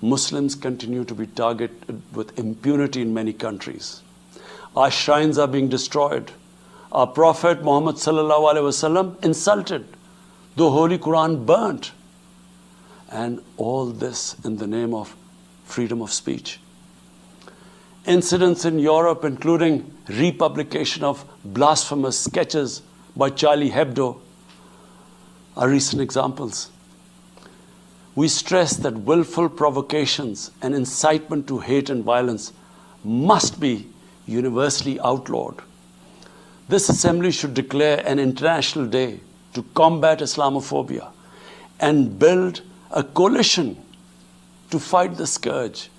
Muslims continue to be targeted with impunity in many countries. Our shrines are being destroyed. Our Prophet Muhammad sallallahu alaihi wasallam insulted. The Holy Quran burnt. And all this in the name of freedom of speech. Incidents in Europe, including republication of blasphemous sketches by Charlie Hebdo, are recent examples. We stress that willful provocations and incitement to hate and violence must be universally outlawed. This assembly should declare an international day to combat Islamophobia and build a coalition to fight the scourge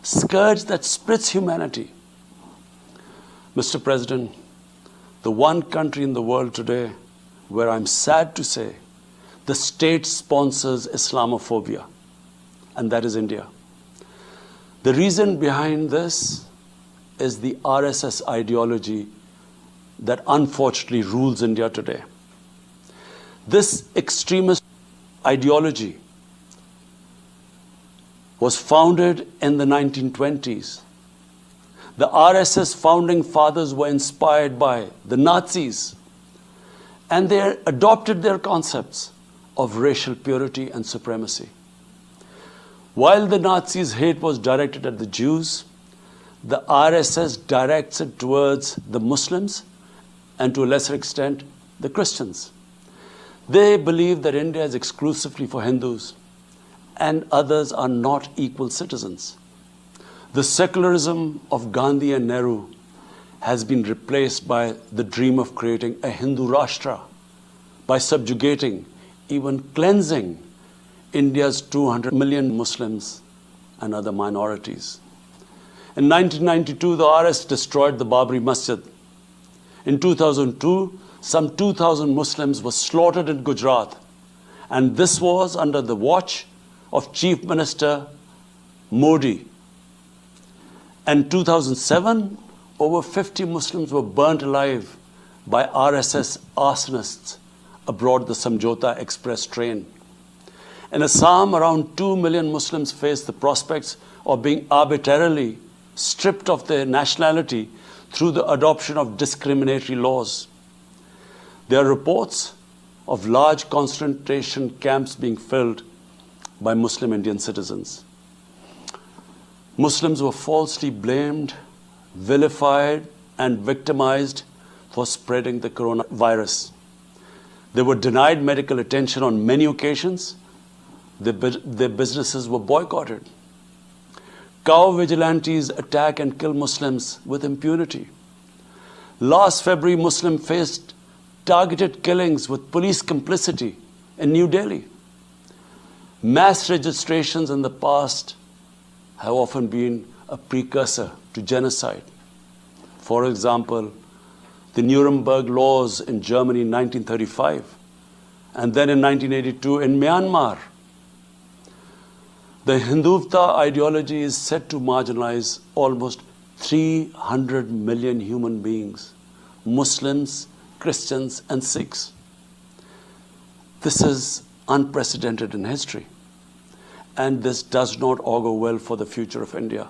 that splits humanity. Mr. President, the one country in the world today where I'm sad to say the state sponsors Islamophobia, and that is India. The reason behind this is the RSS ideology that unfortunately rules India today. This extremist ideology was founded in the 1920s. The RSS founding fathers were inspired by the Nazis, and they adopted their concepts of racial purity and supremacy. While the Nazis' hate was directed at the Jews, the RSS directs it towards the Muslims and to a lesser extent, the Christians. They believe that India is exclusively for Hindus and others are not equal citizens. The secularism of Gandhi and Nehru has been replaced by the dream of creating a Hindu Rashtra by subjugating, even cleansing, India's 200 million Muslims and other minorities. In 1992, the RS destroyed the Babri Masjid. In 2002, some 2,000 Muslims were slaughtered in Gujarat, and this was under the watch of Chief Minister Modi. In 2007, over 50 Muslims were burnt alive by RSS arsonists aboard the Samjhota Express train. In Assam, around 2 million Muslims face the prospects of being arbitrarily stripped of their nationality through the adoption of discriminatory laws. There are reports of large concentration camps being filled by Muslim Indian citizens. Muslims were falsely blamed, vilified, and victimized for spreading the coronavirus. They were denied medical attention on many occasions. Their businesses were boycotted. Cow vigilantes attack and kill Muslims with impunity. Last February, Muslims faced targeted killings with police complicity in New Delhi. Mass registrations in the past have often been a precursor to genocide. For example, the Nuremberg laws in Germany in 1935, and then in 1982 in Myanmar. The Hindutva ideology is set to marginalize almost 300 million human beings, Muslims, Christians, and Sikhs. This is unprecedented in history, and this does not augur well for the future of India.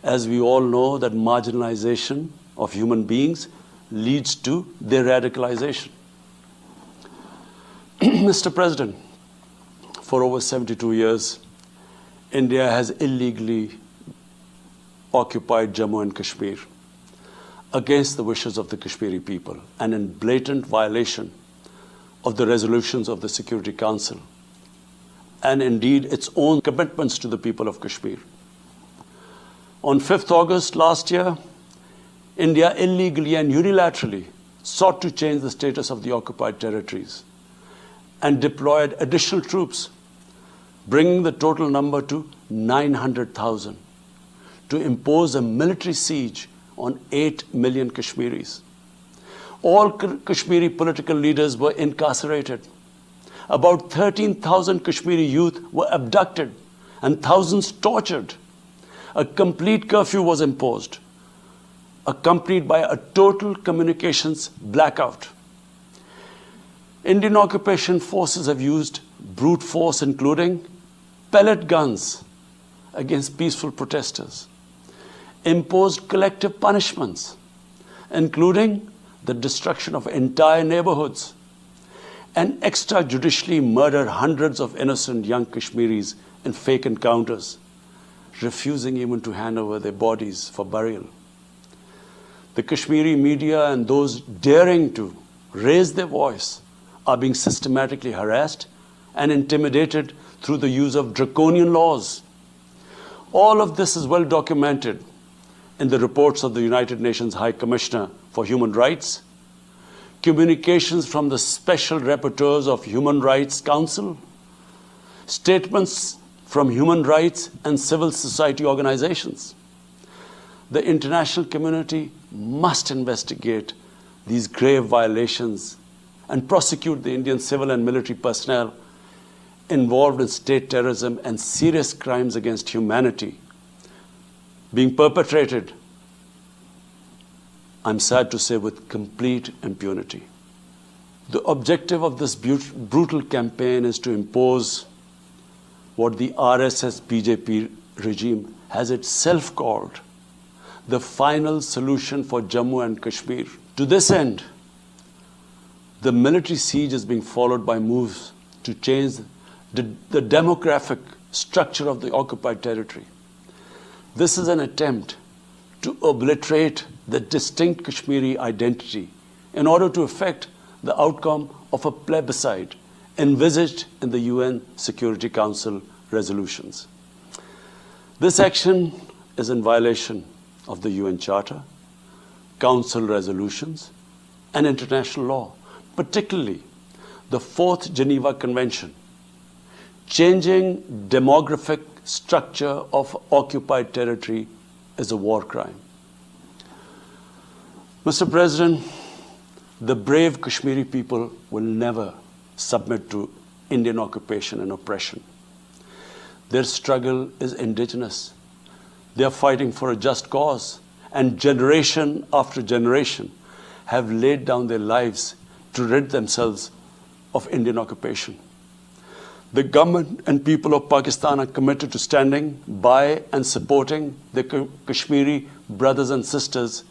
As we all know, that marginalization of human beings leads to their radicalization. Mr. President, for over 72 years, India has illegally occupied Jammu and Kashmir against the wishes of the Kashmiri people and in blatant violation of the resolutions of the Security Council and indeed its own commitments to the people of Kashmir. On 5th August last year, India illegally and unilaterally sought to change the status of the occupied territories and deployed additional troops, bringing the total number to 900,000, to impose a military siege on 8 million Kashmiris. All Kashmiri political leaders were incarcerated. About 13,000 Kashmiri youth were abducted and thousands tortured. A complete curfew was imposed, accompanied by a total communications blackout. Indian occupation forces have used brute force, including pellet guns, against peaceful protesters, imposed collective punishments, including the destruction of entire neighborhoods, and extrajudicially murdered hundreds of innocent young Kashmiris in fake encounters, refusing even to hand over their bodies for burial. The Kashmiri media and those daring to raise their voice are being systematically harassed and intimidated through the use of draconian laws. All of this is well documented in the reports of the United Nations High Commissioner for Human Rights, communications from the Special Rapporteurs of Human Rights Council, statements from human rights and civil society organizations. The international community must investigate these grave violations and prosecute the Indian civil and military personnel involved in state terrorism and serious crimes against humanity being perpetrated, I'm sad to say, with complete impunity. The objective of this brutal campaign is to impose what the RSS BJP regime has itself called the final solution for Jammu and Kashmir. To this end, the military siege is being followed by moves to change the demographic structure of the occupied territory. This is an attempt to obliterate the distinct Kashmiri identity in order to effect the outcome of a plebiscite envisaged in the UN Security Council resolutions. This action is in violation of the UN Charter, Council resolutions, and international law, particularly the Fourth Geneva Convention. Changing demographic structure of occupied territory is a war crime. Mr. President, the brave Kashmiri people will never submit to Indian occupation and oppression. Their struggle is indigenous. They are fighting for a just cause, and generation after generation have laid down their lives to rid themselves of Indian occupation. The government and people of Pakistan are committed to standing by and supporting the Kashmiri brothers and sisters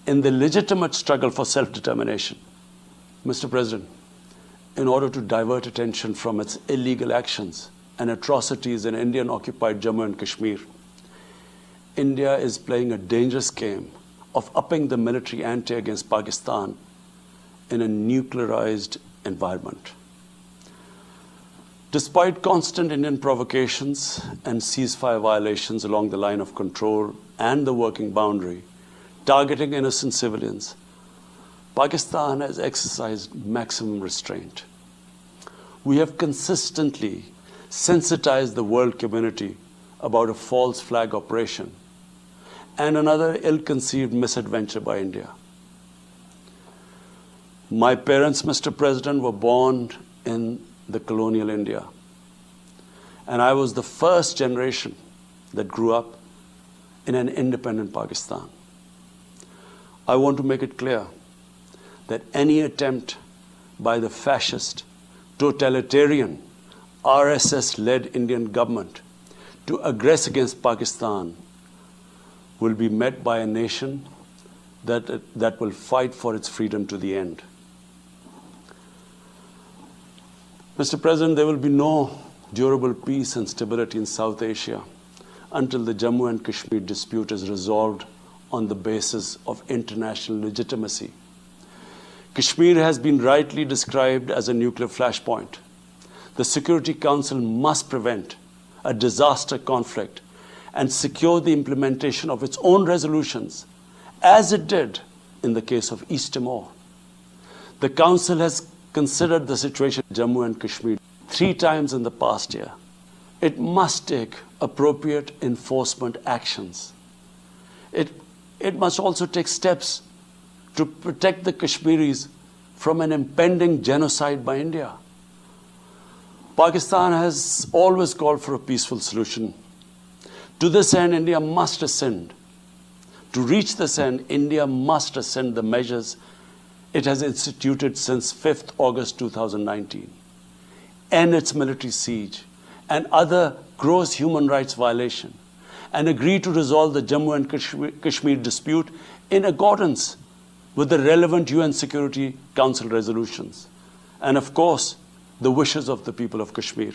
in the legitimate struggle for self-determination. Mr. President, in order to divert attention from its illegal actions and atrocities in Indian-occupied Jammu and Kashmir, India is playing a dangerous game of upping the military ante against Pakistan in a nuclearized environment. Despite constant Indian provocations and ceasefire violations along the line of control and the working boundary, targeting innocent civilians, Pakistan has exercised maximum restraint. We have consistently sensitized the world community about a false flag operation and another ill-conceived misadventure by India. My parents, Mr. President, were born in the colonial India, and I was the first generation that grew up in an independent Pakistan. I want to make it clear that any attempt by the fascist, totalitarian, RSS-led Indian government to aggress against Pakistan will be met by a nation that will fight for its freedom to the end. Mr. President, there will be no durable peace and stability in South Asia until the Jammu and Kashmir dispute is resolved on the basis of international legitimacy. Kashmir has been rightly described as a nuclear flashpoint. The Security Council must prevent a disaster conflict and secure the implementation of its own resolutions, as it did in the case of East Timor. The Council has considered the situation in Jammu and Kashmir 3 times in the past year. It must take appropriate enforcement actions. It must also take steps to protect the Kashmiris from an impending genocide by India. Pakistan has always called for a peaceful solution. To this end, India must ascend. To reach this end, India must ascend the measures it has instituted since 5th August 2019, end its military siege and other gross human rights violation, and agree to resolve the Jammu and Kashmir dispute in accordance with the relevant UN Security Council resolutions, and of course, the wishes of the people of Kashmir.